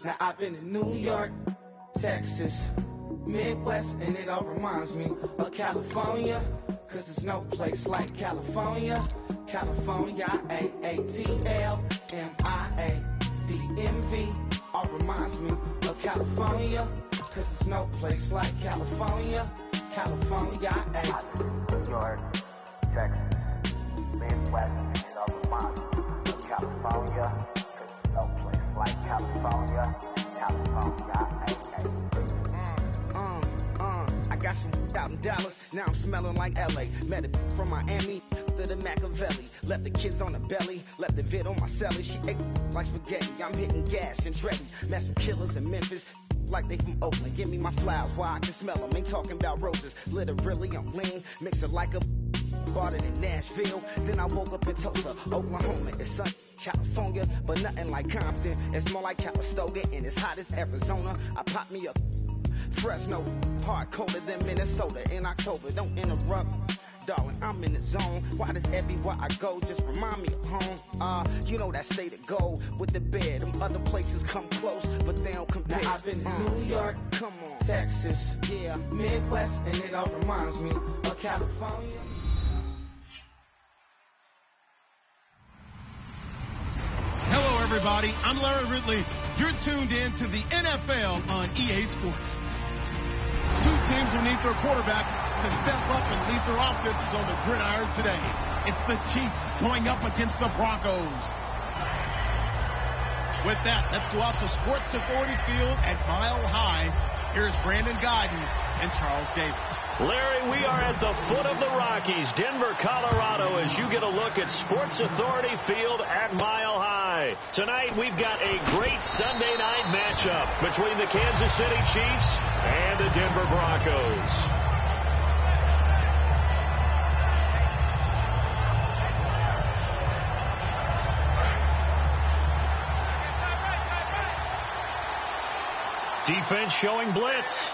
Now I've been in New York, Texas, Midwest, and it all reminds me of California, cause there's no place like California. California, AATLMIA-DMV, all reminds me of California, cause there's no place like California. California, New York, Texas, Midwest, and it all reminds me of California, cause there's no place like California. California, I got some out in Dallas, now I'm smelling like LA. Met it from Miami to the Machiavelli. Left the kids on the belly, left the vid on my celly. She ate like spaghetti, I'm hitting gas and Dreddy. Met some killers in Memphis, like they from Oakland. Give me my flowers while I can smell them. Ain't talking about roses, literally I'm lean. Mix it like a bought it in Nashville. Then I woke up in Tulsa, Oklahoma. It's sunny, California, but nothing like Compton. It's more like Calistoga, and it's hot as Arizona. I pop me up Fresno, hard colder than Minnesota in October. Don't interrupt, darling, I'm in the zone. Why does everywhere I go just remind me of home? You know that state of gold with the bed. Them other places come close, but they don't compare. Now I've been in New York, come on, Texas, yeah, Midwest, and it all reminds me of California. Hello, everybody. I'm Larry Ridley. You're tuned in to the NFL on EA Sports. Two teams who need their quarterbacks to step up and lead their offenses on the gridiron today. It's the Chiefs going up against the Broncos. With that, let's go out to Sports Authority Field at Mile High. Here's Brandon Guyton and Charles Davis. Larry, we are at the foot of the Rockies, Denver, Colorado, as you get a look at Sports Authority Field at Mile High. Tonight, we've got a great Sunday night matchup between the Kansas City Chiefs and the Denver Broncos. Defense showing blitz.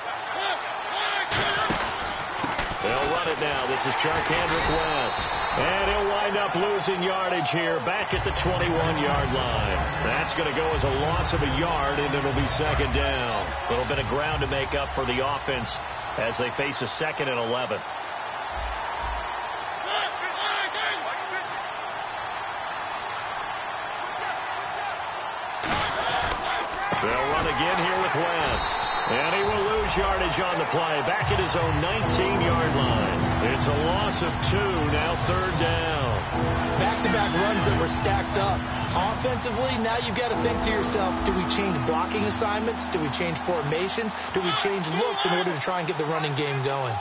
They'll run it now. This is Charkandrick West. And he'll wind up losing yardage here back at the 21-yard line. That's going to go as a loss of a yard, and it'll be second down. A little bit of ground to make up for the offense as they face a 2nd and 11. They'll run again here with West. And he will lose yardage on the play. Back at his own 19-yard line. It's a loss of 2, now 3rd down. Back-to-back runs that were stacked up. Offensively, now you've got to think to yourself, do we change blocking assignments? Do we change formations? Do we change looks in order to try and get the running game going?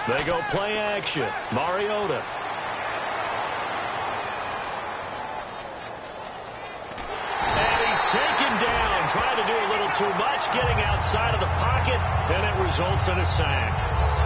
They go play action. Mariota. And he's taken down. Trying to do a little too much. Getting outside of the pocket. And it results in a sack.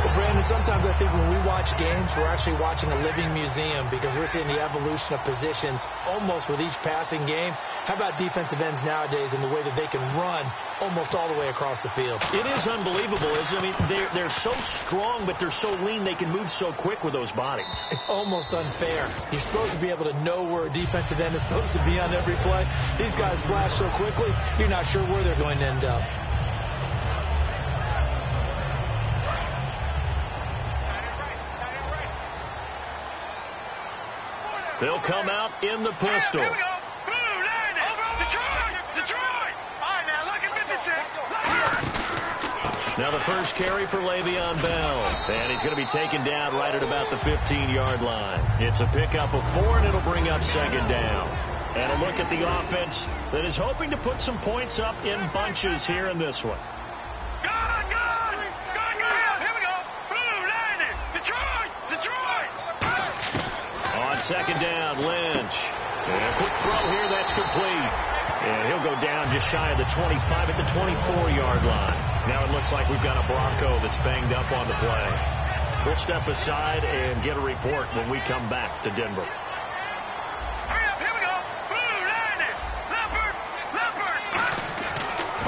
Well, Brandon, sometimes I think when we watch games, we're actually watching a living museum because we're seeing the evolution of positions almost with each passing game. How about defensive ends nowadays and the way that they can run almost all the way across the field? It is unbelievable, isn't it? I mean, they're so strong, but they're so lean. They can move so quick with those bodies. It's almost unfair. You're supposed to be able to know where a defensive end is supposed to be on every play. These guys flash so quickly, you're not sure where they're going to end up. They'll come out in the pistol. Here we go. Blue, line it. Detroit. All right, now look at 56. Now the first carry for Le'Veon Bell. And he's going to be taken down right at about the 15-yard line. It's a pickup of 4, and it'll bring up second down. And a look at the offense that is hoping to put some points up in bunches here in this one. Gone. Here we go. Blue, line it. Detroit. On second down, Lynch. And a quick throw here, that's complete. And he'll go down just shy of the 25 at the 24-yard line. Now it looks like we've got a Bronco that's banged up on the play. We'll step aside and get a report when we come back to Denver. Hurry up, here we go. Blue, line it. Leopard.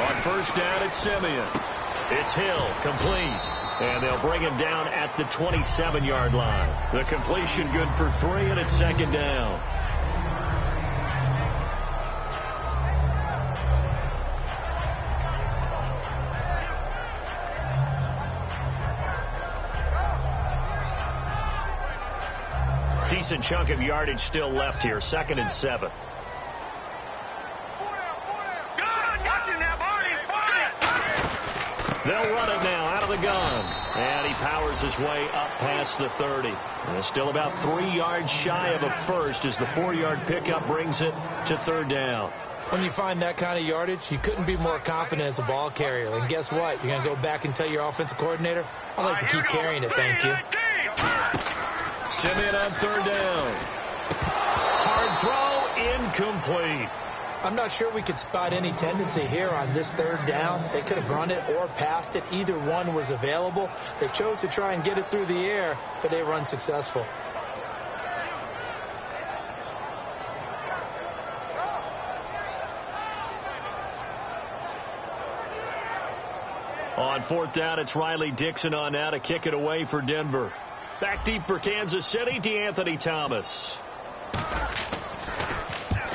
On first down, it's Simeon. It's Hill, complete. And they'll bring him down at the 27-yard line. The completion good for 3, and it's second down. Decent chunk of yardage still left here. 2nd and 7. They'll run it now out of the gun. And he powers his way up past the 30. And still about 3 yards shy of a first as the 4-yard pickup brings it to 3rd down. When you find that kind of yardage, you couldn't be more confident as a ball carrier. And guess what? You're going to go back and tell your offensive coordinator, I'd like to keep carrying it, thank you. Simeon on 3rd down. Hard throw, incomplete. I'm not sure we could spot any tendency here on this 3rd down. They could have run it or passed it. Either one was available. They chose to try and get it through the air, but they were unsuccessful. On 4th down, it's Riley Dixon on now to kick it away for Denver. Back deep for Kansas City, DeAnthony Thomas.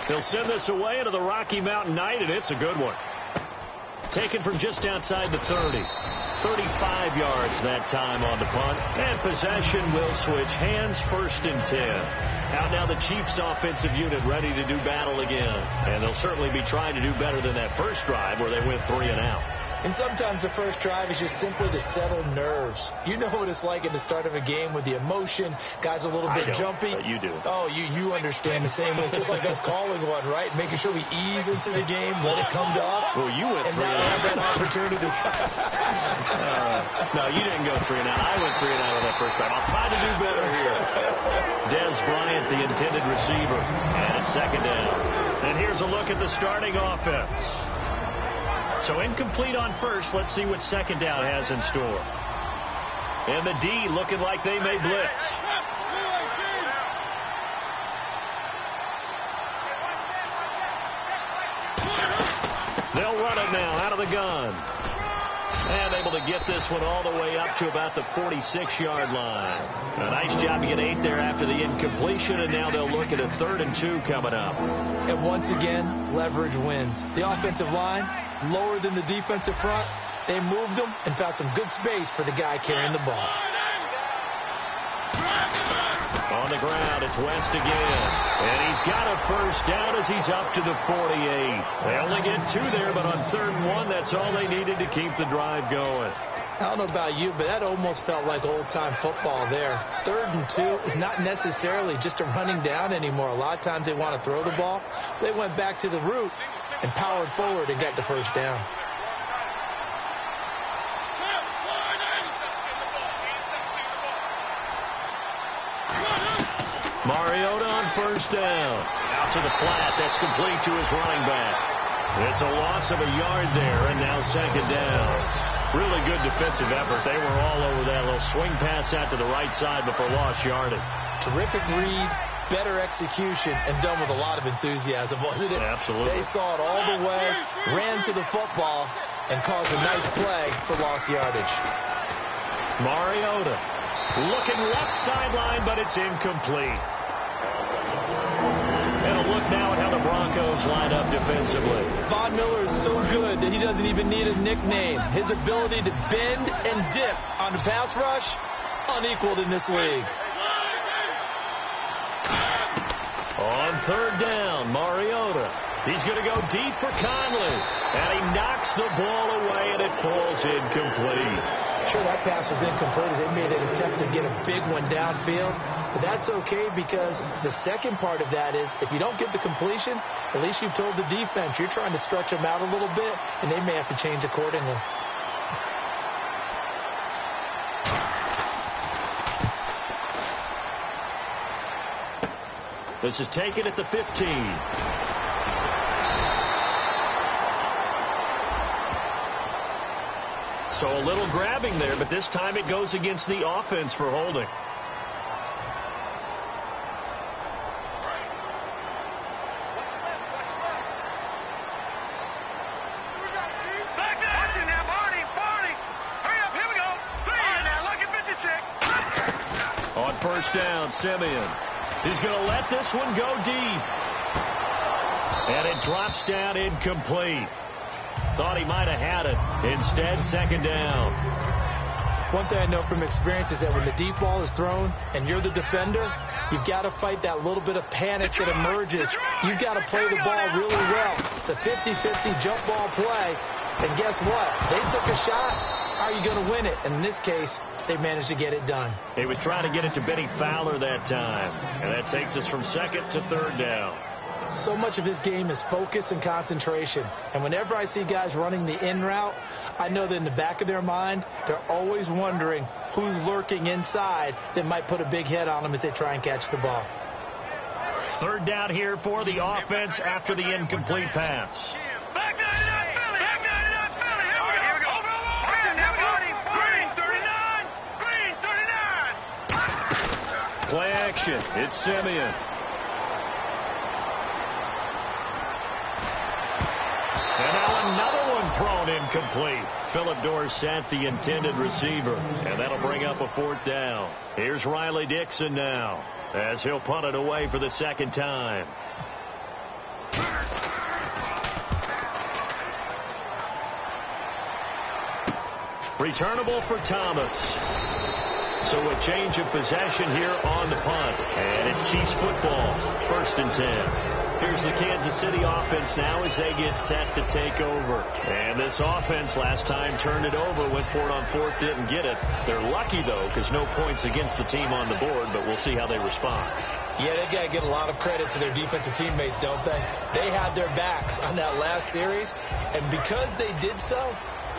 He'll send this away into the Rocky Mountain Night, and it's a good one. Taken from just outside the 30. 35 yards that time on the punt. And possession will switch hands, 1st and 10. Out now the Chiefs offensive unit ready to do battle again. And they'll certainly be trying to do better than that first drive where they went 3 and out. And sometimes the first drive is just simply to settle nerves. You know what it's like at the start of a game with the emotion. Guys a little bit jumpy. You do. Oh, you understand the same way. It's just like us calling one, right? Making sure we ease into the game, let it come to us. Well, you went 3 and out. And now have that opportunity. No, you didn't go 3 and out. I went 3 and out on that first drive. I'll try to do better here. Dez Bryant, the intended receiver. And it's 2nd down. And here's a look at the starting offense. So incomplete on first. Let's see what 2nd down has in store. And the D looking like they may blitz. They'll run it now out of the gun. And able to get this one all the way up to about the 46-yard line. A nice job to get 8 there after the incompletion, and now they'll look at a 3rd and 2 coming up. And once again, leverage wins. The offensive line, lower than the defensive front. They moved them and found some good space for the guy carrying the ball. On the ground, it's West again. And he's got a first down as he's up to the 48. They only get 2 there, but on 3rd and 1, that's all they needed to keep the drive going. I don't know about you, but that almost felt like old-time football there. 3rd and 2 is not necessarily just a running down anymore. A lot of times they want to throw the ball. They went back to the roots and powered forward and got the first down. Mariota on 1st down. Out to the flat. That's complete to his running back. It's a loss of a yard there, and now 2nd down. Really good defensive effort. They were all over that little swing pass out to the right side before lost yardage. Terrific read, better execution, and done with a lot of enthusiasm, wasn't it? Absolutely. They saw it all the way, ran to the football, and caused a nice play for lost yardage. Mariota looking left sideline, but it's incomplete. And a look now at how the Broncos line up defensively. Von Miller is so good that he doesn't even need a nickname. His ability to bend and dip on the pass rush, unequaled in this league. On 3rd down, Mariota. He's going to go deep for Conley. And he knocks the ball away, and it falls incomplete. Sure, that pass was incomplete as they made an attempt to get a big one downfield. But that's okay because the second part of that is if you don't get the completion, at least you've told the defense you're trying to stretch them out a little bit, and they may have to change accordingly. This is taken at the 15. So a little grabbing there, but this time it goes against the offense for holding. first down, Simeon. He's going to let this one go deep. And it drops down incomplete. Thought he might have had it. Instead, second down. One thing I know from experience is that when the deep ball is thrown and you're the defender, you've got to fight that little bit of panic that emerges. You've got to play the ball really well. It's a 50-50 jump ball play. And guess what? They took a shot. How are you going to win it? And in this case, they managed to get it done. He was trying to get it to Benny Fowler that time. And that takes us from second to third down. So much of his game is focus and concentration. And whenever I see guys running the in route, I know that in the back of their mind, they're always wondering who's lurking inside that might put a big hit on them as they try and catch the ball. Third down here for the offense after the incomplete pass. Back 99 Philly. Back 99 Philly. Here we go. Green 39. Green 39. Play action. It's Simeon. And now another one thrown incomplete. Philip Dorsett, the intended receiver. And that'll bring up a fourth down. Here's Riley Dixon now, as he'll punt it away for the second time. Returnable for Thomas. So a change of possession here on the punt. And it's Chiefs football. 1st and 10. Here's the Kansas City offense now as they get set to take over. And this offense last time turned it over, went for it on fourth, didn't get it. They're lucky, though, because no points against the team on the board, but we'll see how they respond. Yeah, they've got to give a lot of credit to their defensive teammates, don't they? They had their backs on that last series, and because they did so,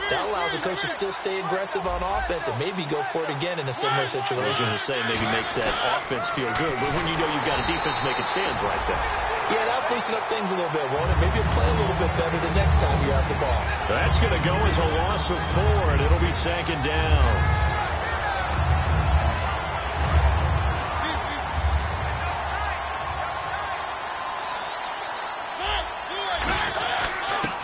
that allows the coach to still stay aggressive on offense and maybe go for it again in a similar situation. I was going to say maybe makes that offense feel good, but when you know you've got a defense making stands like that. Yeah, that'll loosen up things a little bit, won't it? Maybe you'll play a little bit better the next time you have the ball. That's going to go as a loss of 4, and it'll be second down.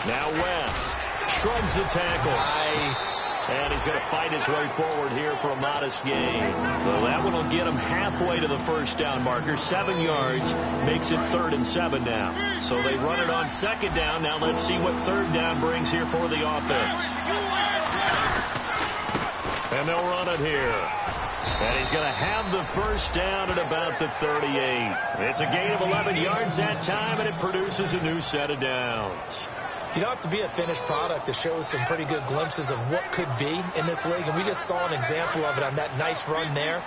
Now West shrugs the tackle. Nice. And he's going to fight his way forward here for a modest gain. So that one will get him halfway to the first down marker. 7 yards makes it 3rd and 7 now. So they run it on second down. Now let's see what third down brings here for the offense. And they'll run it here. And he's going to have the first down at about the 38. It's a gain of 11 yards that time, and it produces a new set of downs. You don't have to be a finished product to show some pretty good glimpses of what could be in this league, and we just saw an example of it on that nice run there.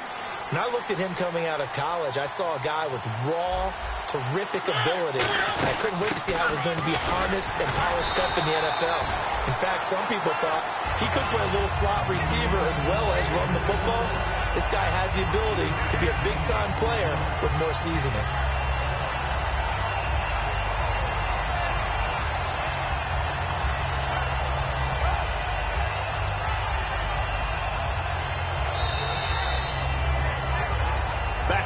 When I looked at him coming out of college, I saw a guy with raw, terrific ability, and I couldn't wait to see how it was going to be harnessed and polished up in the NFL. In fact, some people thought he could play a little slot receiver as well as run the football. This guy has the ability to be a big-time player with more seasoning.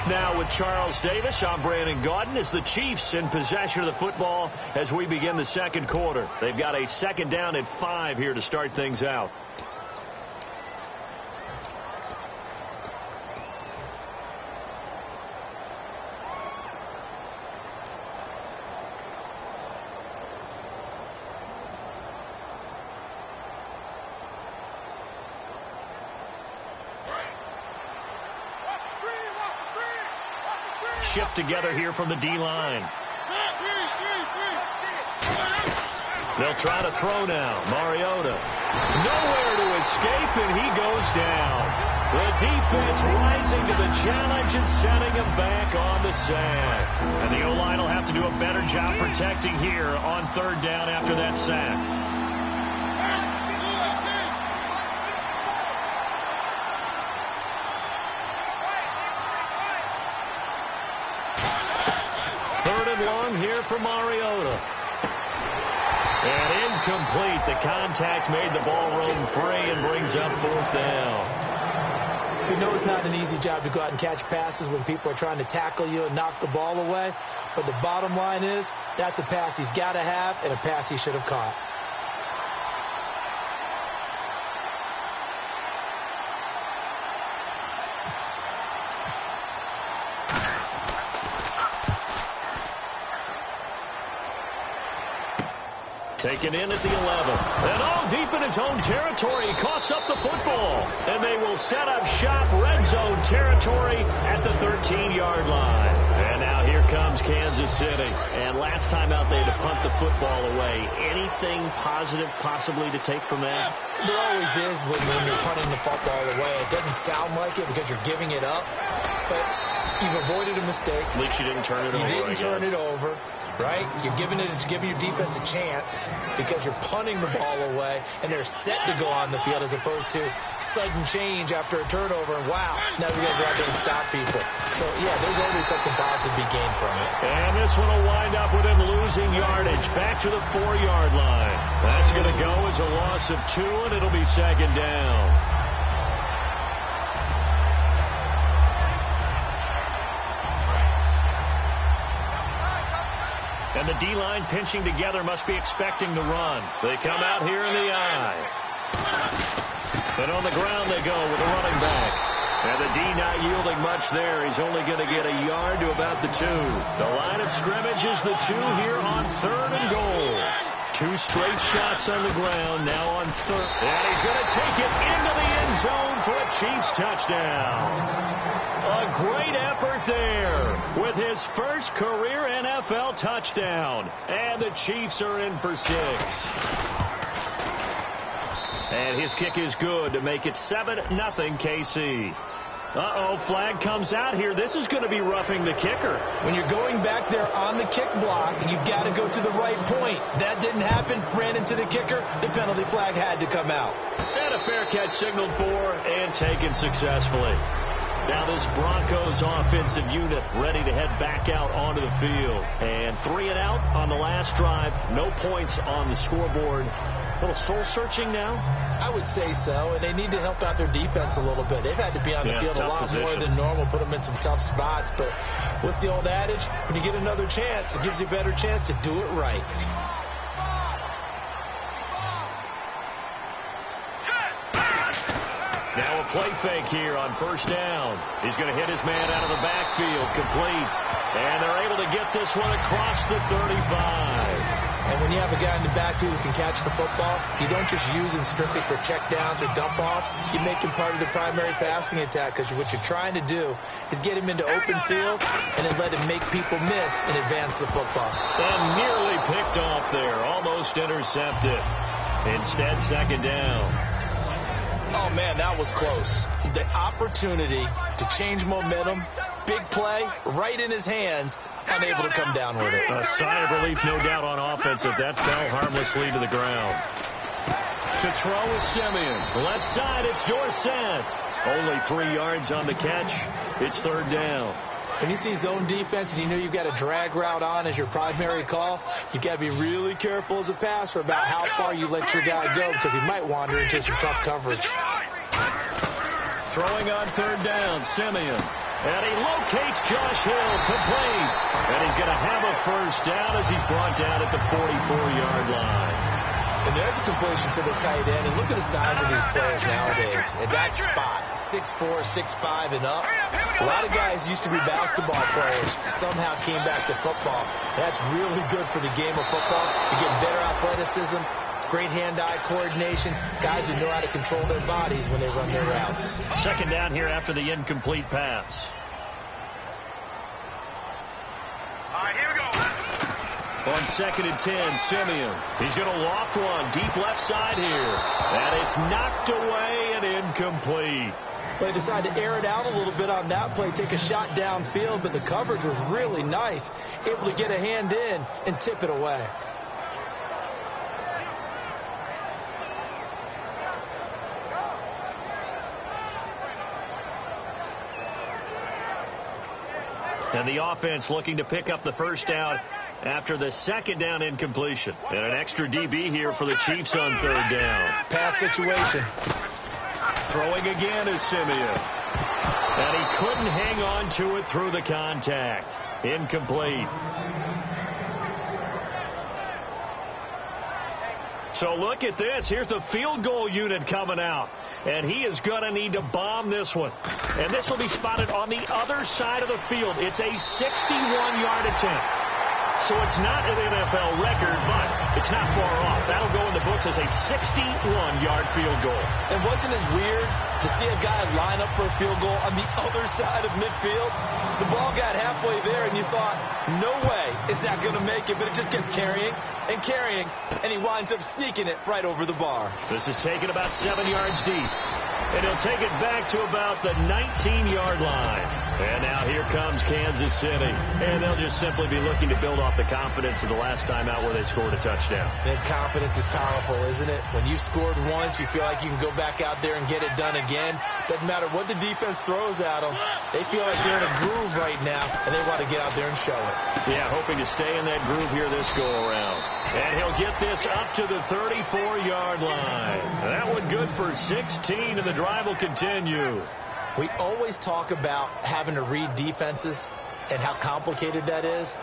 Now with Charles Davis, I'm Brandon Gaudin. As the Chiefs in possession of the football as we begin the second quarter. They've got a second down at 5 here to start things out. Shift together here from the D-line. They'll try to throw now. Mariota. Nowhere to escape, and he goes down. The defense rising to the challenge and setting him back on the sack. And the O-line will have to do a better job protecting here on third down after that sack. Long here for Mariota. And incomplete. The contact made the ball roam free and brings up fourth down. We know it's not an easy job to go out and catch passes when people are trying to tackle you and knock the ball away. But the bottom line is that's a pass he's got to have and a pass he should have caught. Taken in at the 11. And all deep in his own territory. He coughs up the football. And they will set up shop red zone territory at the 13-yard line. And now here comes Kansas City. And last time out they had to punt the football away. Anything positive possibly to take from that? There always is when you're punting the football away. It doesn't sound like it because you're giving it up. But you've avoided a mistake. At least you didn't turn it over. You didn't turn it over. Right? You're giving your defense a chance because you're punting the ball away and they're set to go on the field as opposed to sudden change after a turnover. And wow, now we got to go out there and stop people. So, yeah, there's always something positive to be gained from it. And this one will wind up with him losing yardage back to the 4-yard line. That's going to go as a loss of 2, and it'll be second down. And the D-line pinching together must be expecting the run. They come out here in the eye. And on the ground they go with a running back. And the D not yielding much there. He's only going to get a yard to about the 2. The line of scrimmage is the 2 here on 3rd and goal. 2 straight shots on the ground, now on 3rd. And he's going to take it into the end zone for a Chiefs touchdown. A great effort there with his first career NFL touchdown. And the Chiefs are in for 6. And his kick is good to make it 7-0 KC. Uh-oh, flag comes out here. This is going to be roughing the kicker. When you're going back there on the kick block, you've got to go to the right point. That didn't happen. Ran into the kicker. The penalty flag had to come out. And a fair catch signaled for and taken successfully. Now this Broncos offensive unit ready to head back out onto the field. And 3 and out on the last drive. No points on the scoreboard. A little soul-searching now? I would say so, and they need to help out their defense a little bit. They've had to be on the field a lot more than normal, put them in some tough spots. But what's the old adage? When you get another chance, it gives you a better chance to do it right. Now a play fake here on first down. He's going to hit his man out of the backfield, complete. And they're able to get this one across the 35. And when you have a guy in the backfield who can catch the football, you don't just use him strictly for checkdowns or dump-offs. You make him part of the primary passing attack because what you're trying to do is get him into open field and then let him make people miss and advance the football. And nearly picked off there. Almost intercepted. Instead, second down. Oh, man, that was close. The opportunity to change momentum, big play, right in his hands, unable to come down with it. A sigh of relief, no doubt, on offense if that fell harmlessly to the ground. To throw is Simeon. Left side, it's Dorsett. Only 3 yards on the catch. It's third down. When you see zone defense and you know you've got a drag route on as your primary call, you've got to be really careful as a passer about how far you let your guy go because he might wander into some tough coverage. Throwing on third down, Simeon. And he locates Josh Hill, complete. And he's going to have a first down as he's brought down at the 44-yard line. And there's a completion to the tight end. And look at the size of these players nowadays. At that spot, 6'4", 6'5", and up. A lot of guys used to be basketball players. Somehow came back to football. That's really good for the game of football. You get better athleticism, great hand-eye coordination. Guys who know how to control their bodies when they run their routes. Second down here after the incomplete pass. All right, here we go. On 2nd and 10, Simeon. He's going to loft one deep left side here. And it's knocked away and incomplete. They decided to air it out a little bit on that play, take a shot downfield, but the coverage was really nice. Able to get a hand in and tip it away. And the offense looking to pick up the first down after the second down incompletion. And an extra DB here for the Chiefs on third down. Pass situation. Throwing again is Simeon. And he couldn't hang on to it through the contact. Incomplete. So look at this. Here's the field goal unit coming out. And he is going to need to bomb this one. And this will be spotted on the other side of the field. It's a 61-yard attempt. So it's not an NFL record, but it's not far off. That'll go in the books as a 61-yard field goal. And wasn't it weird to see a guy line up for a field goal on the other side of midfield? The ball got halfway there, and you thought, no way is that going to make it, but it just kept carrying and carrying, and he winds up sneaking it right over the bar. This is taken about 7 yards deep. And he'll take it back to about the 19-yard line. And now here comes Kansas City. And they'll just simply be looking to build off the confidence of the last time out where they scored a touchdown. And confidence is powerful, isn't it? When you've scored once, you feel like you can go back out there and get it done again. Doesn't matter what the defense throws at them. They feel like they're in a groove right now, and they want to get out there and show it. Yeah, hoping to stay in that groove here this go-around. And he'll get this up to the 34-yard line. That one good for 16, and the drive will continue. We always talk about having to read defenses and how complicated that is.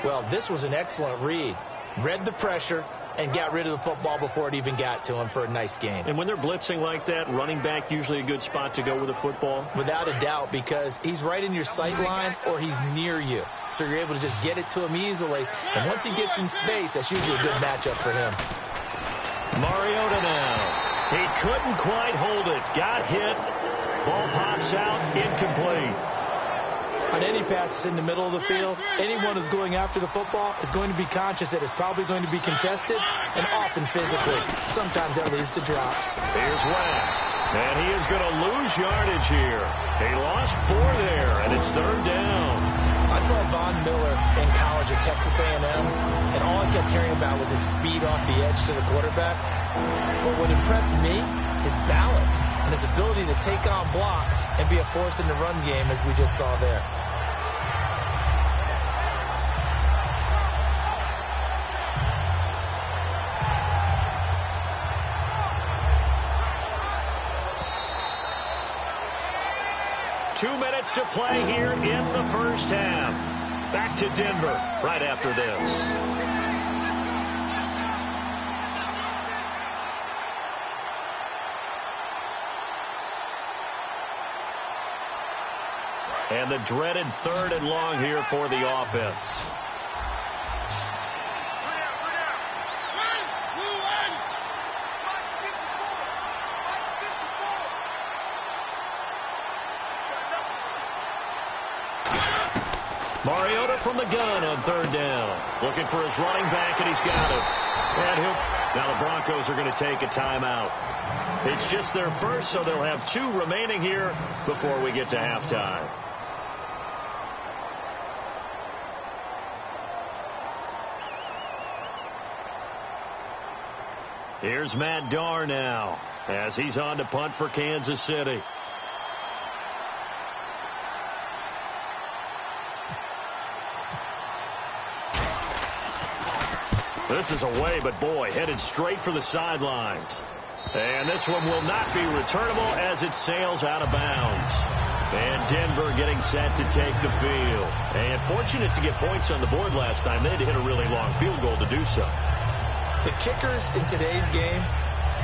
Well, this was an excellent read. Read the pressure and got rid of the football before it even got to him for a nice gain. And when they're blitzing like that, running back usually a good spot to go with the football? Without a doubt, because he's right in your sight line or he's near you. So you're able to just get it to him easily. And once he gets in space, that's usually a good matchup for him. Mariota now. He couldn't quite hold it. Got hit. Ball pops out. Incomplete. On any passes in the middle of the field, anyone who's going after the football is going to be conscious that it's probably going to be contested and often physically. Sometimes that leads to drops. Here's West. And he is going to lose yardage here. He lost 4 there, and it's 3rd down. I saw Von Miller in college at Texas A&M, and all I kept hearing about was his speed off the edge to the quarterback. But what impressed me is balance and his ability to take on blocks and be a force in the run game, as we just saw there. Two minutes to play here in the first half. Back to Denver right after this. And the dreaded 3rd and long here for the offense. Mariota from the gun on 3rd down. Looking for his running back, and he's got it. And now the Broncos are going to take a timeout. It's just their first, so they'll have 2 remaining here before we get to halftime. Here's Matt Darr now as he's on to punt for Kansas City. This is away, but boy, headed straight for the sidelines. And this one will not be returnable as it sails out of bounds. And Denver getting set to take the field. And fortunate to get points on the board last time. They had to hit a really long field goal to do so. The kickers in today's game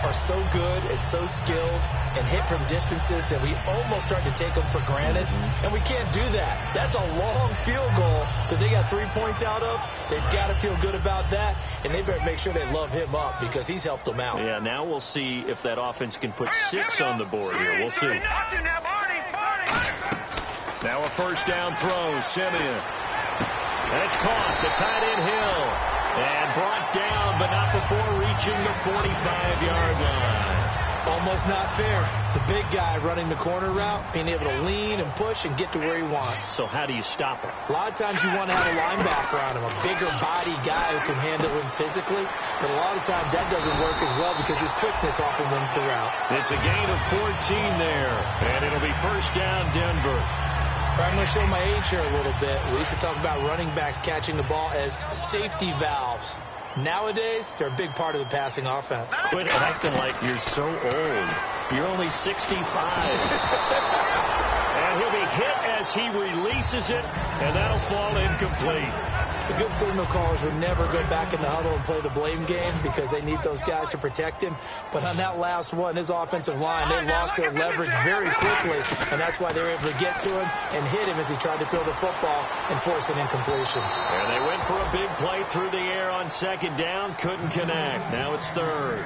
are so good and so skilled and hit from distances that we almost start to take them for granted. And we can't do that. That's a long field goal that they got 3 points out of. They've got to feel good about that, and they better make sure they love him up because he's helped them out. Yeah, now we'll see if that offense can put 6 on the board here. We'll see. Now a first down throw, Simeon. That's caught. The tight end Hill. And brought down, but not before reaching the 45-yard line. Almost not fair. The big guy running the corner route, being able to lean and push and get to where he wants. So how do you stop him? A lot of times you want to have a linebacker on him, a bigger body guy who can handle him physically. But a lot of times that doesn't work as well because his quickness often wins the route. It's a gain of 14 there, and it'll be first down Denver. I'm going to show my age here a little bit. We used to talk about running backs catching the ball as safety valves. Nowadays, they're a big part of the passing offense. Quit acting like you're so old. You're only 65. And he'll be hit as he releases it, and that'll fall incomplete. The good signal callers would never go back in the huddle and play the blame game because they need those guys to protect him. But on that last one, his offensive line, they lost their leverage very quickly, and that's why they were able to get to him and hit him as he tried to throw the football and force an incompletion. And they went for a big play through the air on second down, couldn't connect. Now it's third.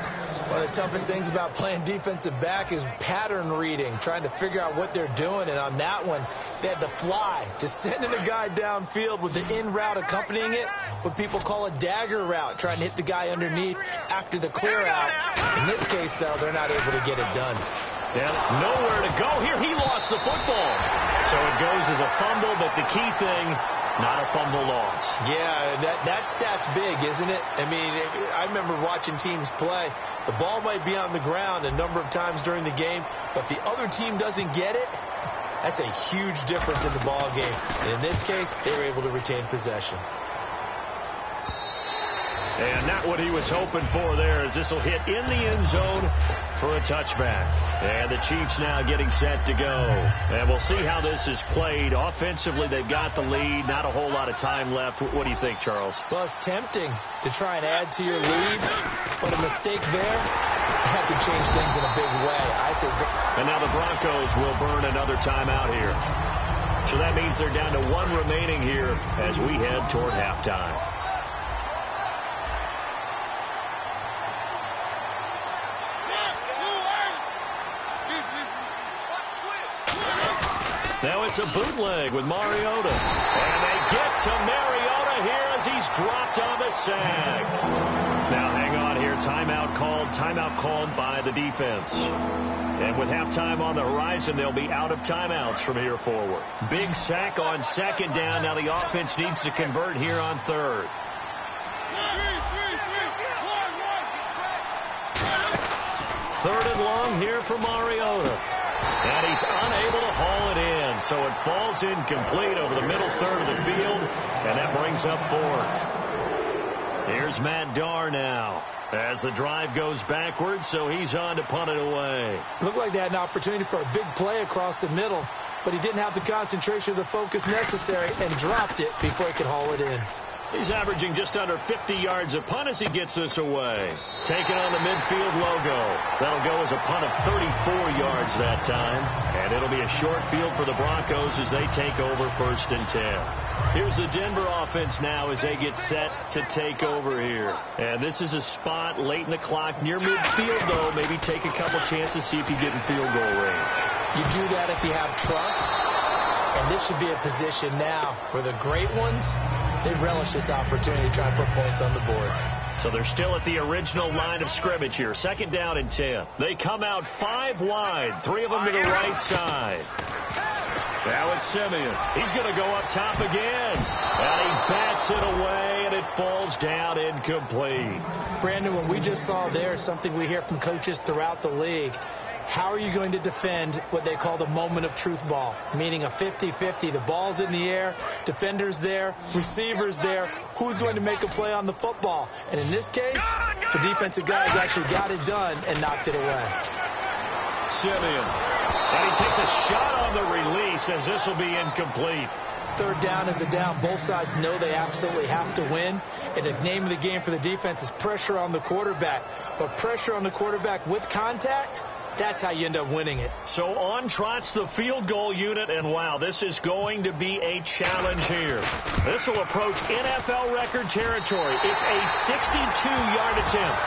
One of the toughest things about playing defensive back is pattern reading, trying to figure out what they're doing. And on that one, they had to fly, just sending a guy downfield with the in route accompanying it, what people call a dagger route, trying to hit the guy underneath after the clear out. In this case, though, they're not able to get it done. Yeah, nowhere to go here. He lost the football. So it goes as a fumble, but the key thing, not a fumble loss. Yeah, that stat's big, isn't it? I mean, I remember watching teams play. The ball might be on the ground a number of times during the game, but if the other team doesn't get it, that's a huge difference in the ball game. And in this case, they were able to retain possession. And not what he was hoping for there, as this will hit in the end zone for a touchback. And the Chiefs now getting set to go. And we'll see how this is played. Offensively, they've got the lead. Not a whole lot of time left. What do you think, Charles? Well, it's tempting to try and add to your lead, but a mistake there, that could change things in a big way. I say. And now the Broncos will burn another timeout here. So that means they're down to one remaining here as we head toward halftime. Now it's a bootleg with Mariota. And they get to Mariota here as he's dropped on the sack. Now hang on here. Timeout called by the defense. And with halftime on the horizon, they'll be out of timeouts from here forward. Big sack on second down. Now the offense needs to convert here on third. Third and long here for Mariota. And he's unable to haul it in. So it falls incomplete over the middle third of the field. And that brings up fourth. Here's Matt Darr now as the drive goes backwards. So he's on to punt it away. Looked like they had an opportunity for a big play across the middle, but he didn't have the concentration or the focus necessary and dropped it before he could haul it in. He's averaging just under 50 yards a punt as he gets this away. Taking on the midfield logo. That'll go as a punt of 34 yards that time. And it'll be a short field for the Broncos as they take over 1st and 10. Here's the Denver offense now as they get set to take over here. And this is a spot late in the clock near midfield, though. Maybe take a couple chances, see if you get in field goal range. You do that if you have trust. And this should be a position now where the great ones, they relish this opportunity to try and put points on the board. So they're still at the original line of scrimmage here. 2nd down and 10. They come out 5 wide. 3 of them to the right side. Now it's Simeon. He's going to go up top again. And he bats it away, and it falls down incomplete. Brandon, what we just saw there is something we hear from coaches throughout the league. How are you going to defend what they call the moment of truth ball, meaning a 50-50? The ball's in the air, defenders there, receivers there. Who's going to make a play on the football? And in this case, the defensive guys actually got it done and knocked it away. Simeon. And he takes a shot on the release as this will be incomplete. 3rd down is the down. Both sides know they absolutely have to win. And the name of the game for the defense is pressure on the quarterback. But pressure on the quarterback with contact, that's how you end up winning it. So on trots the field goal unit, and wow, this is going to be a challenge here. This will approach NFL record territory. It's a 62-yard attempt.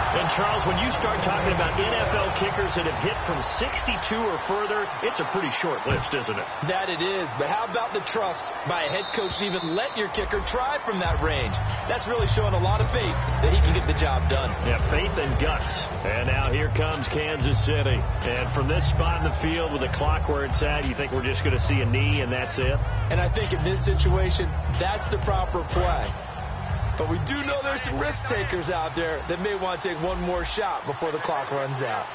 And, Charles, when you start talking about NFL kickers that have hit from 62 or further, it's a pretty short list, isn't it? That it is. But how about the trust by a head coach to even let your kicker try from that range? That's really showing a lot of faith that he can get the job done. Yeah, faith and guts. And now here comes Kansas City. And from this spot in the field with the clock where it's at, you think we're just going to see a knee and that's it? And I think in this situation, that's the proper play. But we do know there's some risk takers out there that may want to take one more shot before the clock runs out.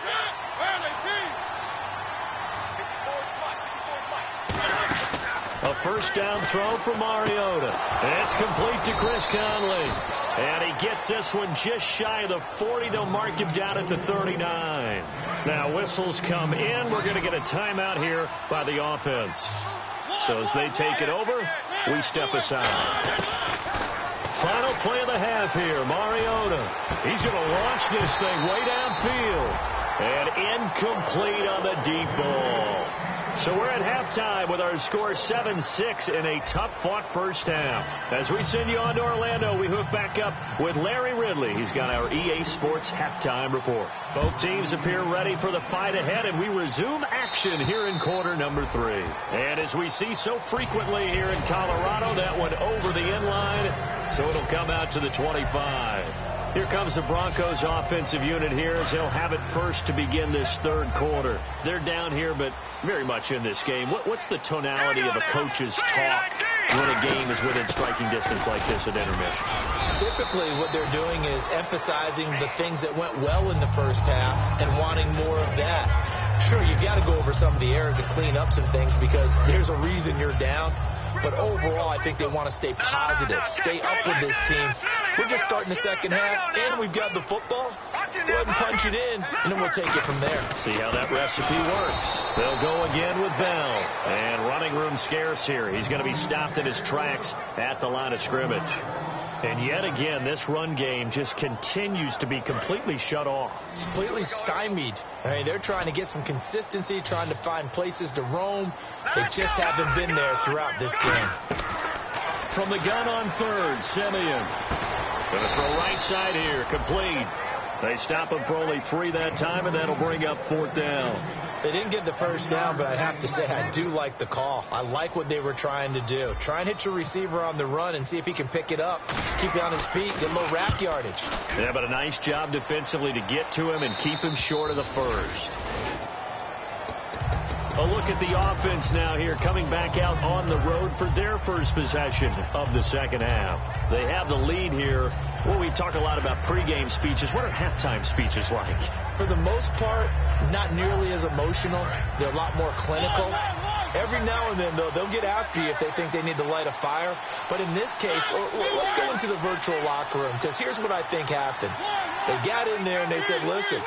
A 1st down throw for Mariota. It's complete to Chris Conley. And he gets this one just shy of the 40. They'll mark him down at the 39. Now whistles come in. We're going to get a timeout here by the offense. So as they take it over, we step aside. Final play of the half here. Mariota. He's going to launch this thing way downfield. And incomplete on the deep ball. So we're at halftime with our score 7-6 in a tough-fought first half. As we send you on to Orlando, we hook back up with Larry Ridley. He's got our EA Sports halftime report. Both teams appear ready for the fight ahead, and we resume action here in quarter number 3. And as we see so frequently here in Colorado, that one over the end line, so it'll come out to the 25. Here comes the Broncos offensive unit here as they'll have it first to begin this third quarter. They're down here, but very much in this game. What's the tonality of a coach's talk when a game is within striking distance like this at intermission? Typically, what they're doing is emphasizing the things that went well in the first half and wanting more of that. Sure, you've got to go over some of the errors and clean up some things because there's a reason you're down. But overall, I think they want to stay positive, stay up with this team. We're just starting the second half, and we've got the football. Let's go ahead and punch it in, and then we'll take it from there. See how that recipe works. They'll go again with Bell. And running room scarce here. He's going to be stopped in his tracks at the line of scrimmage. And yet again, this run game just continues to be completely shut off. Completely stymied. I mean, they're trying to get some consistency, trying to find places to roam. They just haven't been there throughout this game. From the gun on third, Simeon. Going to throw right side here, complete. They stop him for only 3 that time, and that'll bring up 4th down. They didn't get the first down, but I have to say I do like the call. I like what they were trying to do. Try and hit your receiver on the run and see if he can pick it up, keep it on his feet, get a little rack yardage. Yeah, but a nice job defensively to get to him and keep him short of the first. A look at the offense now here, coming back out on the road for their first possession of the second half. They have the lead here. Well, we talk a lot about pregame speeches. What are halftime speeches like? For the most part, not nearly as emotional. They're a lot more clinical. Every now and then, though, they'll get after you if they think they need to light a fire. But in this case, let's go into the virtual locker room, because here's what I think happened. They got in there and they said, listen,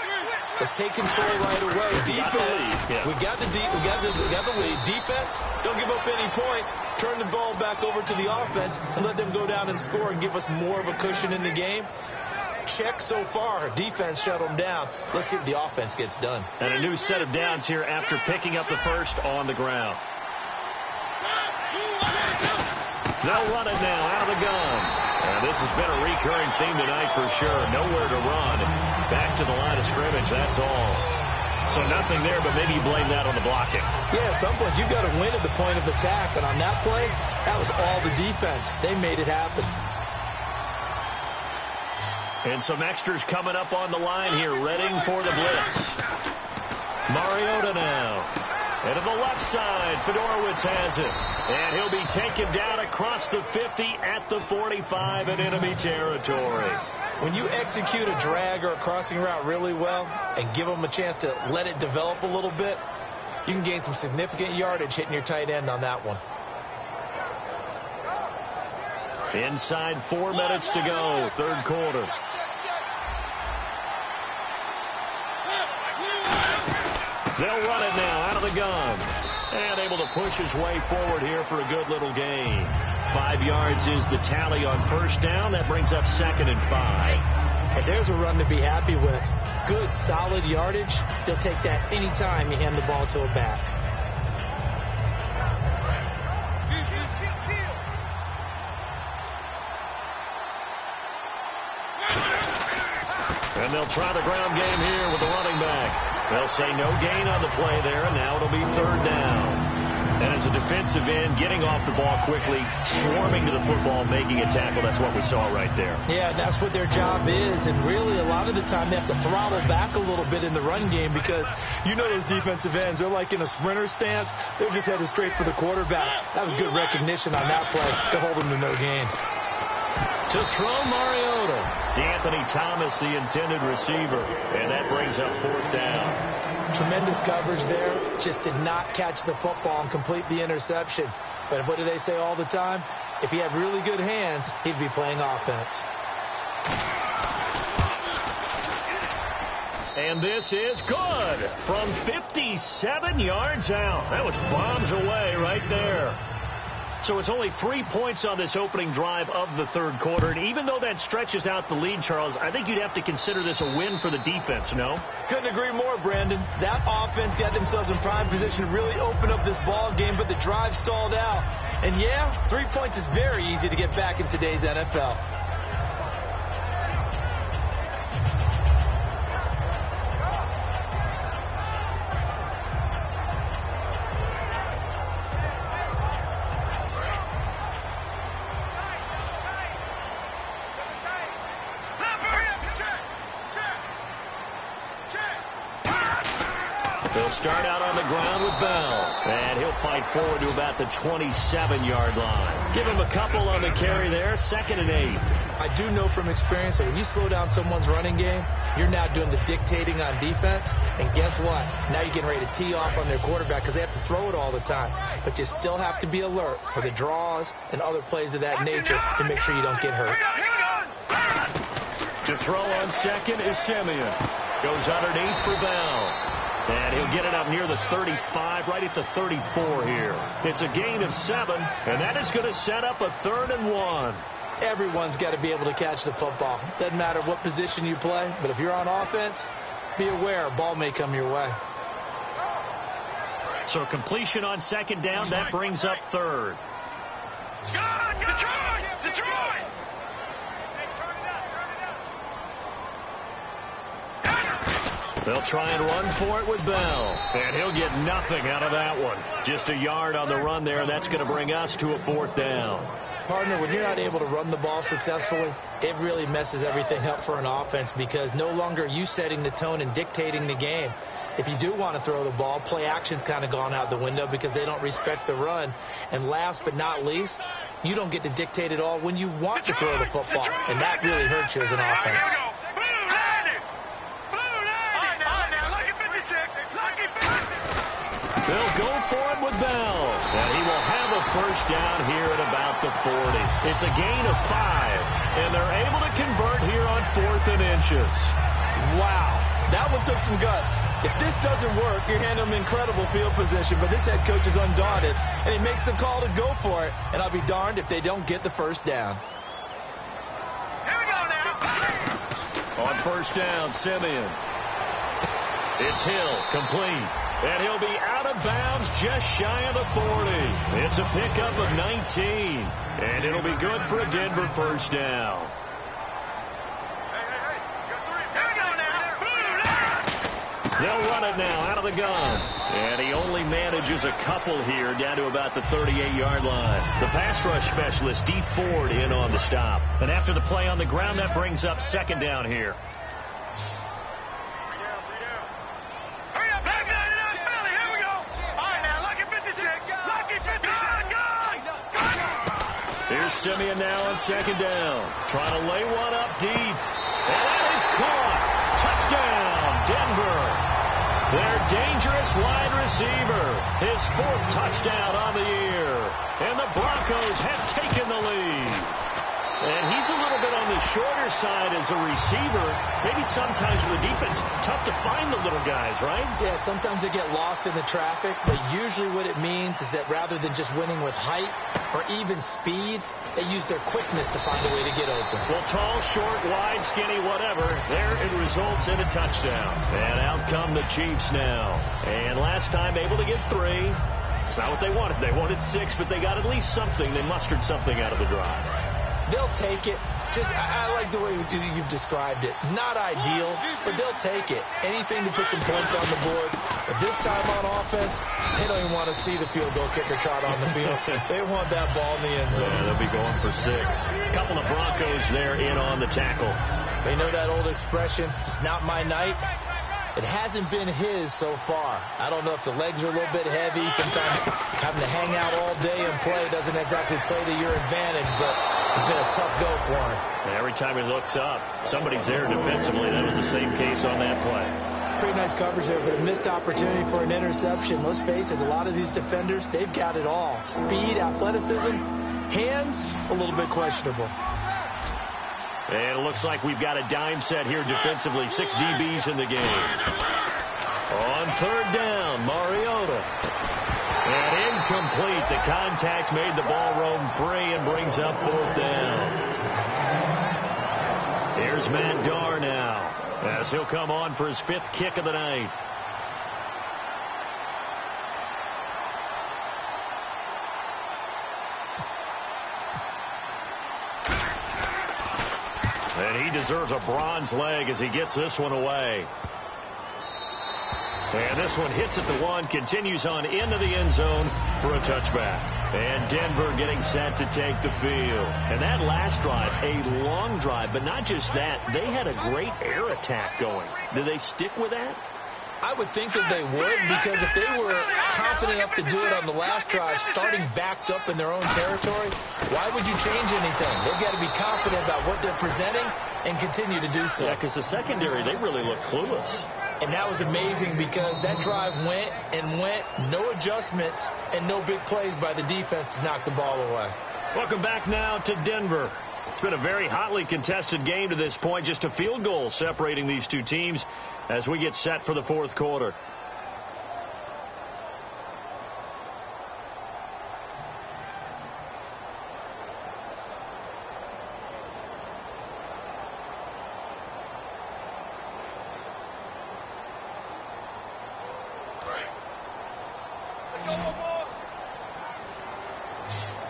let's take control right away. Defense, we got the lead. Defense, don't give up any points. Turn the ball back over to the offense and let them go down and score and give us more of a cushion in the game. Check so far. Defense shut them down. Let's see if the offense gets done. And a new set of downs here after picking up the first on the ground. They'll run it now out of the gun. And this has been a recurring theme tonight for sure. Nowhere to run. Back to the line of scrimmage, that's all. So nothing there, but maybe you blame that on the blocking. Yeah, at some point you've got to win at the point of attack. And on that play, that was all the defense. They made it happen. And some extras coming up on the line here, readying for the blitz. Mariota now. And to the left side, Fedorowicz has it. And he'll be taken down across the 50 at the 45 in enemy territory. When you execute a drag or a crossing route really well and give them a chance to let it develop a little bit, you can gain some significant yardage hitting your tight end on that one. Inside 4 minutes to go, third quarter. They'll run it now out of the gun. And able to push his way forward here for a good little gain. 5 yards is the tally on first down. That brings up 2nd and 5. And there's a run to be happy with. Good, solid yardage. They'll take that anytime you hand the ball to a back. And they'll try the ground game here with the running back. They'll say no gain on the play there, and now it'll be 3rd down. And as a defensive end, getting off the ball quickly, swarming to the football, making a tackle, that's what we saw right there. Yeah, that's what their job is. And really, a lot of the time, they have to throttle back a little bit in the run game because you know those defensive ends, they're like in a sprinter stance. They're just headed straight for the quarterback. That was good recognition on that play to hold them to no gain. To throw Mariota. D'Anthony Thomas, the intended receiver. And that brings up 4th down. Tremendous coverage there. Just did not catch the football and complete the interception. But what do they say all the time? If he had really good hands, he'd be playing offense. And this is good from 57 yards out. That was bombs away right there. So it's only 3 points on this opening drive of the third quarter. And even though that stretches out the lead, Charles, I think you'd have to consider this a win for the defense, no? Couldn't agree more, Brandon. That offense got themselves in prime position to really open up this ball game, but the drive stalled out. And, yeah, 3 points is very easy to get back in today's NFL. They'll start out on the ground with Bell. And he'll fight forward to about the 27-yard line. Give him a couple on the carry there. 2nd and 8. I do know from experience that when you slow down someone's running game, you're now doing the dictating on defense. And guess what? Now you're getting ready to tee off on their quarterback because they have to throw it all the time. But you still have to be alert for the draws and other plays of that nature to make sure you don't get hurt. To throw on second is Simeon. Goes underneath for Bell. And he'll get it up near the 35, right at the 34 here. It's a gain of 7, and that is going to set up a 3rd and 1. Everyone's got to be able to catch the football. Doesn't matter what position you play, but if you're on offense, be aware a ball may come your way. So completion on 2nd down, that brings up 3rd. Detroit! They'll try and run for it with Bell. And he'll get nothing out of that one. Just a yard on the run there, and that's going to bring us to a 4th down. Partner, when you're not able to run the ball successfully, it really messes everything up for an offense because no longer are you setting the tone and dictating the game. If you do want to throw the ball, play action's kind of gone out the window because they don't respect the run. And last but not least, you don't get to dictate it all when you want to throw the football. And that really hurts you as an offense. They'll go for it with Bell. And he will have a 1st down here at about the 40. It's a gain of 5. And they're able to convert here on 4th and inches. Wow. That one took some guts. If this doesn't work, you're handing them incredible field position. But this head coach is undaunted. And he makes the call to go for it. And I'll be darned if they don't get the 1st down. Here we go now. On 1st down, Simeon. It's Hill, complete. And he'll be out of bounds just shy of the 40. It's a pickup of 19. And it'll be good for a Denver 1st down. They'll run it now out of the gun. And he only manages a couple here down to about the 38-yard line. The pass rush specialist, D. Ford, in on the stop. And after the play on the ground, that brings up 2nd down here. Here's Simeon now on 2nd down. Trying to lay one up deep. And that is caught. Touchdown, Denver. Their dangerous wide receiver. His 4th touchdown on the year. And the Broncos have taken the lead. And he's a little bit on the shorter side as a receiver. Maybe sometimes with the defense, tough to find the little guys, right? Yeah, sometimes they get lost in the traffic, but usually what it means is that rather than just winning with height or even speed, they use their quickness to find a way to get open. Well, tall, short, wide, skinny, whatever, there it results in a touchdown. And out come the Chiefs now. And last time able to get 3. It's not what they wanted. They wanted 6, but they got at least something. They mustered something out of the drive. They'll take it. I like the way you've described it. Not ideal, but they'll take it. Anything to put some points on the board. But this time on offense, they don't even want to see the field goal kicker trot on the field. They want that ball in the end zone. Yeah, they'll be going for 6. Couple of Broncos there in on the tackle. They know that old expression, it's not my night. It hasn't been his so far. I don't know if the legs are a little bit heavy. Sometimes having to hang out all day and play doesn't exactly play to your advantage, but it's been a tough go for him. And every time he looks up, somebody's there defensively. That was the same case on that play. Pretty nice coverage there, but a missed opportunity for an interception. Let's face it, a lot of these defenders, they've got it all. Speed, athleticism, hands, a little bit questionable. And it looks like we've got a dime set here defensively. 6 DBs in the game. On 3rd down, Mariota. And incomplete. The contact made the ball roam free and brings up 4th down. Here's Matt Darr now as he'll come on for his 5th kick of the night. And he deserves a bronze leg as he gets this one away. And this one hits at the 1, continues on into the end zone for a touchback. And Denver getting set to take the field. And that last drive, a long drive, but not just that. They had a great air attack going. Do they stick with that? I would think that they would, because if they were confident enough to do it on the last drive, starting backed up in their own territory, why would you change anything? They've got to be confident about what they're presenting and continue to do so. Yeah, because the secondary, they really look clueless. And that was amazing because that drive went and went, no adjustments and no big plays by the defense to knock the ball away. Welcome back now to Denver. It's been a very hotly contested game to this point. Just a field goal separating these two teams as we get set for the 4th quarter.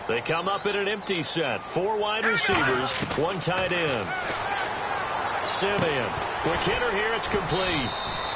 They come up in an empty set. 4 wide receivers, 1 tight end. Simeon. McKinnon here, it's complete.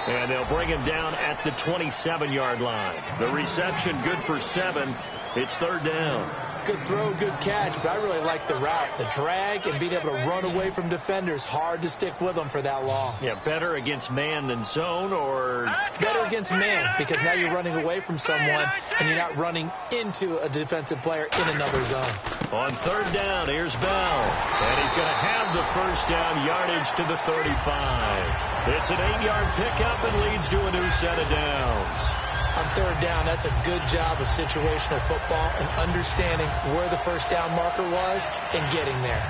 And they'll bring him down at the 27-yard line. The reception good for 7. It's 3rd down. Good throw, good catch, but I really like the route. The drag and being able to run away from defenders. Hard to stick with them for that long. Yeah, better against man than zone, or? Better against man, because now you're running away from someone and you're not running into a defensive player in another zone. On 3rd down, here's Bell. And he's going to have the 1st down, yardage to the 35. It's an 8-yard pickup and leads to a new set of downs. On 3rd down, that's a good job of situational football and understanding where the 1st down marker was and getting there.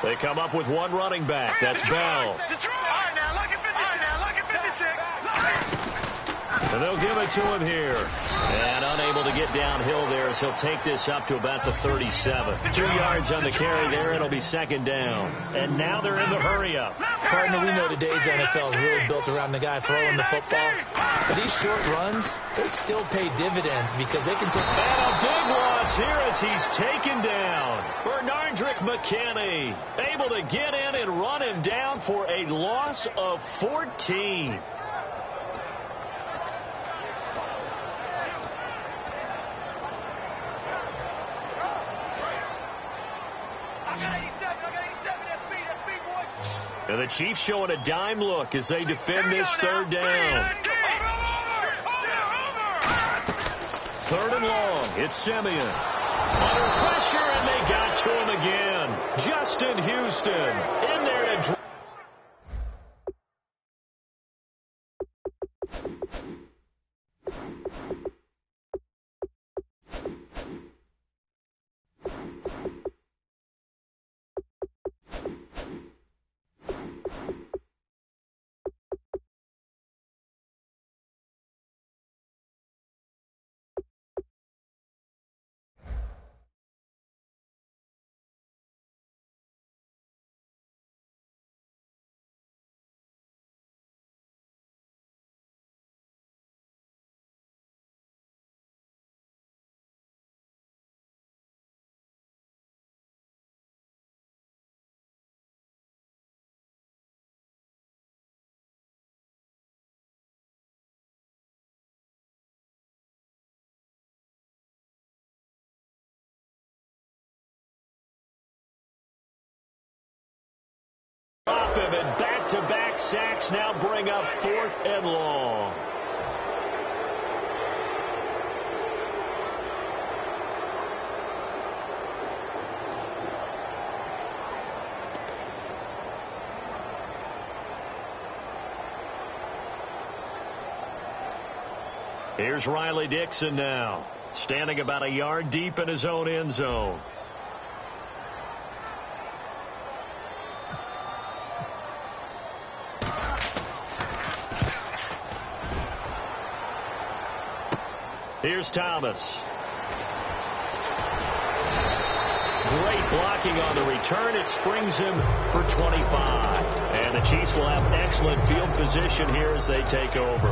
They come up with 1 running back. That's Bell. And they'll give it to him here. And unable to get downhill there as he'll take this up to about the 37. 2 yards on the carry there. It'll be 2nd down. And now they're in the hurry-up. Partner, we know today's NFL is really built around the guy throwing the football. But these short runs, they still pay dividends because they can take... And a big loss here as he's taken down. Bernardrick McKinney able to get in and run him down for a loss of 14. And the Chiefs showing a dime look as they defend this 3rd down. 3rd and long. It's Simeon. Under pressure, and they got to him again. Justin Houston in there to... Him, and back-to-back sacks now bring up 4th and long. Here's Riley Dixon now, standing about a yard deep in his own end zone. Here's Thomas. Great blocking on the return. It springs him for 25. And the Chiefs will have excellent field position here as they take over.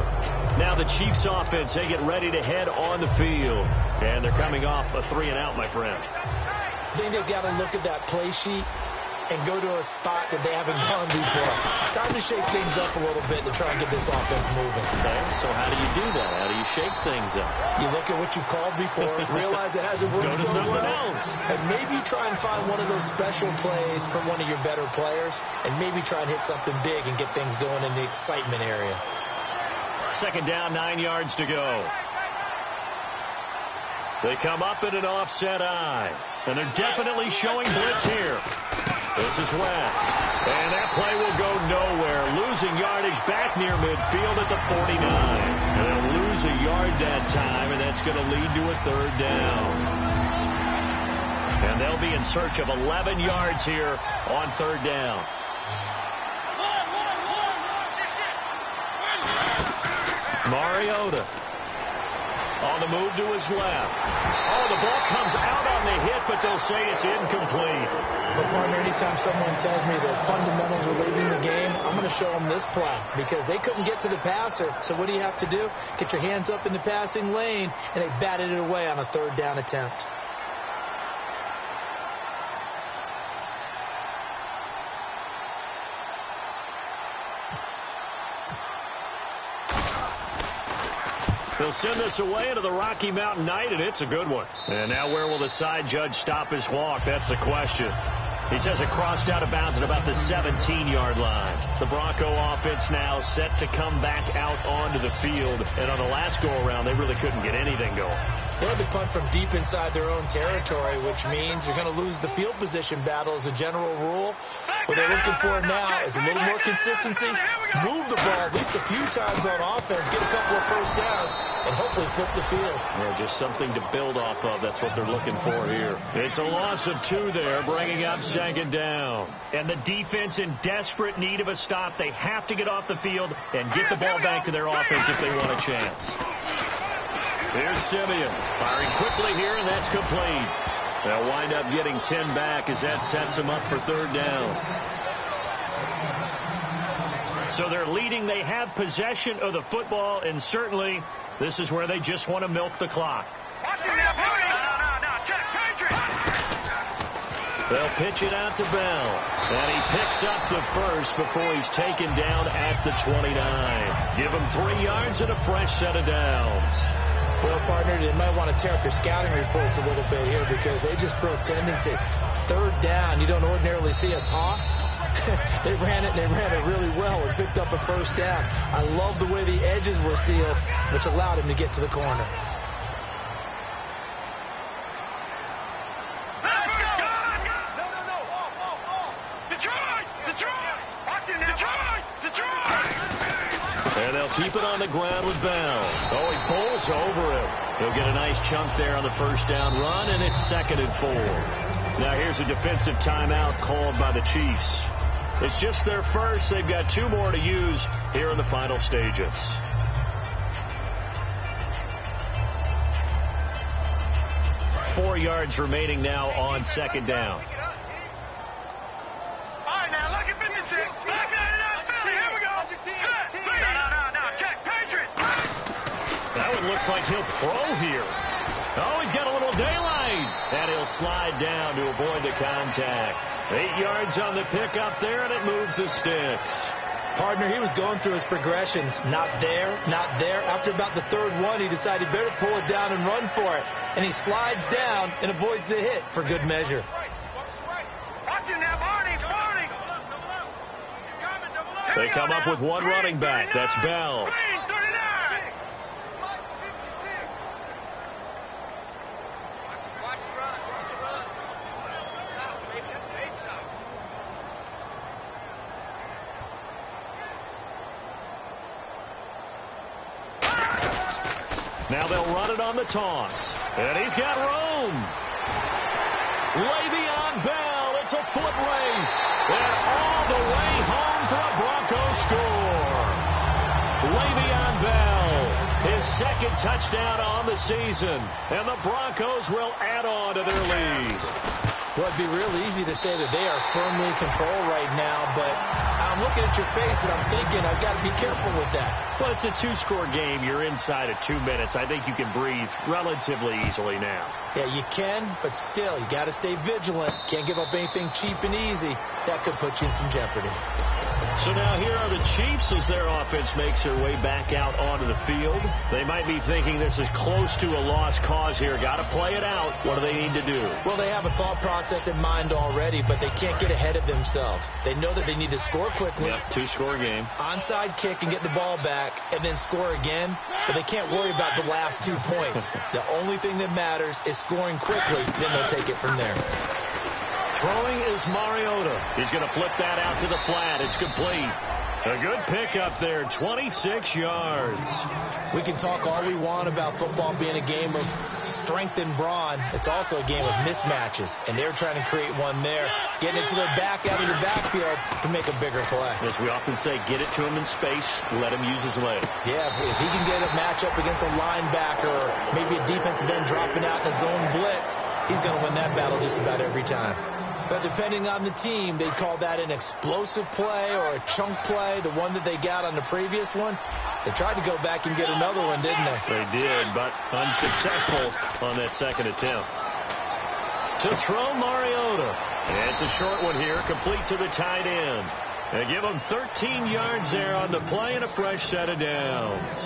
Now the Chiefs offense, they get ready to head on the field. And they're coming off a 3-and-out, my friend. I think they've got to look at that play sheet and go to a spot that they haven't gone before. Time to shake things up a little bit to try and get this offense moving. Okay, so how do you do that? How do you shake things up? You look at what you called before, realize it hasn't worked Go to so something well, else. and maybe try and find one of those special plays from one of your better players, and maybe try and hit something big and get things going in the excitement area. Second down, 9 yards to go. They come up in an offset eye, and they're definitely showing blitz here. This is West, and that play will go nowhere. Losing yardage back near midfield at the 49. And they'll lose a yard that time, and that's going to lead to a third down. And they'll be in search of 11 yards here on third down. Mariota on the move to his left. Oh, the ball comes out on the hit, but they'll say it's incomplete. But, partner, anytime someone tells me that fundamentals are leading the game, I'm going to show them this play because they couldn't get to the passer. So what do you have to do? Get your hands up in the passing lane, and they batted it away on a third down attempt. They'll send this away into the Rocky Mountain night, and it's a good one. And now where will the side judge stop his walk? That's the question. He says it crossed out of bounds at about the 17-yard line. The Bronco offense now set to come back out onto the field. And on the last go-around, they really couldn't get anything going. They had to punt from deep inside their own territory, which means you're going to lose the field position battle as a general rule. What they're looking for now is a little more consistency, move the ball at least a few times on offense, get a couple of first downs, and hopefully flip the field. Yeah, just something to build off of. That's what they're looking for here. It's a loss of 2 there, bringing up second down. And the defense in desperate need of a stop. They have to get off the field and get the ball back to their offense if they want a chance. Here's Simeon firing quickly here, and that's complete. They'll wind up getting 10 back as that sets them up for third down. So they're leading. They have possession of the football, and certainly this is where they just want to milk the clock. They'll pitch it out to Bell, and he picks up the first before he's taken down at the 29. Give him 3 yards and a fresh set of downs. Well, partner, they might want to tear up your scouting reports a little bit here because they just broke tendency. Third down, you don't ordinarily see a toss. They ran it, and they ran it really well and picked up a first down. I love the way the edges were sealed, which allowed him to get to the corner. And they'll keep it on the ground with Bell. Oh, he pulls over him. He'll get a nice chunk there on the first down run, and it's 2nd and 4. Now here's a defensive timeout called by the Chiefs. It's just their first. They've got 2 more to use here in the final stages. Four yards remaining now on second down. That one looks like he'll throw here. Oh, he's got a little daylight. And he'll slide down to avoid the contact. 8 yards on the pickup there, and it moves the sticks. Partner, he was going through his progressions. Not there, not there. After about the third one, he decided better pull it down and run for it. And he slides down and avoids the hit for good measure. They come up with 1 running back. That's Bell. Now they'll run it on the toss. And he's got room. Le'Veon Bell, it's a foot race. And all the way home for a Broncos score. Le'Veon Bell, his second touchdown on the season. And the Broncos will add on to their lead. Well, it'd be real easy to say that they are firmly in control right now, but I'm looking at your face and I'm thinking I've got to be careful with that. Well, it's a two-score game. You're inside of 2 minutes. I think you can breathe relatively easily now. Yeah, you can, but still, you got to stay vigilant. Can't give up anything cheap and easy. That could put you in some jeopardy. So now here are the Chiefs as their offense makes their way back out onto the field. They might be thinking this is close to a lost cause here. Got to play it out. What do they need to do? Well, they have a thought process in mind already, but they can't get ahead of themselves. They know that they need to score quickly. Yep, two-score game. Onside kick and get the ball back and then score again, but they can't worry about the last 2 points. The only thing that matters is scoring quickly, then they'll take it from there. Throwing is Mariota. He's going to flip that out to the flat. It's complete. A good pickup there, 26 yards. We can talk all we want about football being a game of strength and brawn. It's also a game of mismatches, and they're trying to create one there, getting it to their back out of the backfield to make a bigger play. As we often say, get it to him in space, let him use his leg. Yeah, if he can get a matchup against a linebacker or maybe a defensive end dropping out in a zone blitz, he's going to win that battle just about every time. But depending on the team, they call that an explosive play or a chunk play, the one that they got on the previous one. They tried to go back and get another one, didn't they? They did, but unsuccessful on that second attempt. To throw Mariota. And it's a short one here, complete to the tight end. They give him 13 yards there on the play and a fresh set of downs.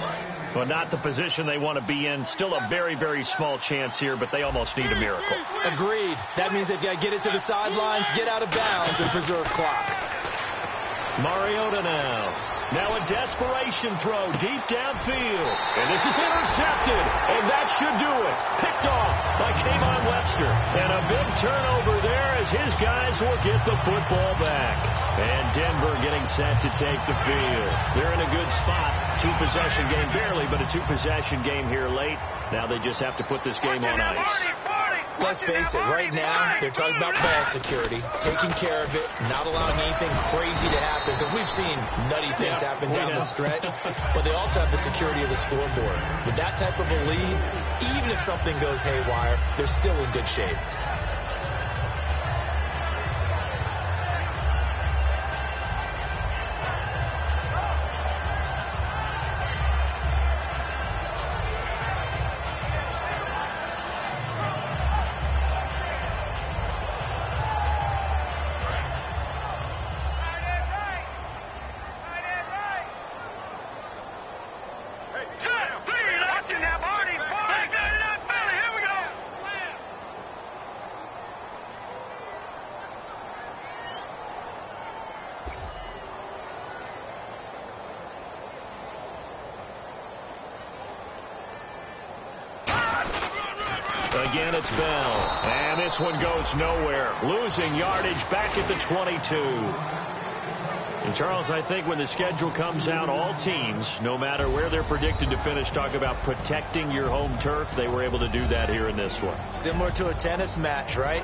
Well, not the position they want to be in. Still a very, very small chance here, but they almost need a miracle. Agreed. That means they've got to get it to the sidelines, get out of bounds, and preserve clock. Mariota now. Now a desperation throw deep downfield. And this is intercepted. And that should do it. Picked off by Kayvon Webster. And a big turnover there as his guys will get the football back. And Denver getting set to take the field. They're in a good spot. Two-possession game barely, but a two-possession game here late. Now they just have to put this game on ice. Let's face it, right now, they're talking about ball security, taking care of it, not allowing anything crazy to happen, because we've seen nutty things happen down the stretch, but they also have the security of the scoreboard. With that type of a lead, even if something goes haywire, they're still in good shape. Again, it's Bell. And this one goes nowhere. Losing yardage back at the 22. And, Charles, I think when the schedule comes out, all teams, no matter where they're predicted to finish, talk about protecting your home turf. They were able to do that here in this one. Similar to a tennis match, right?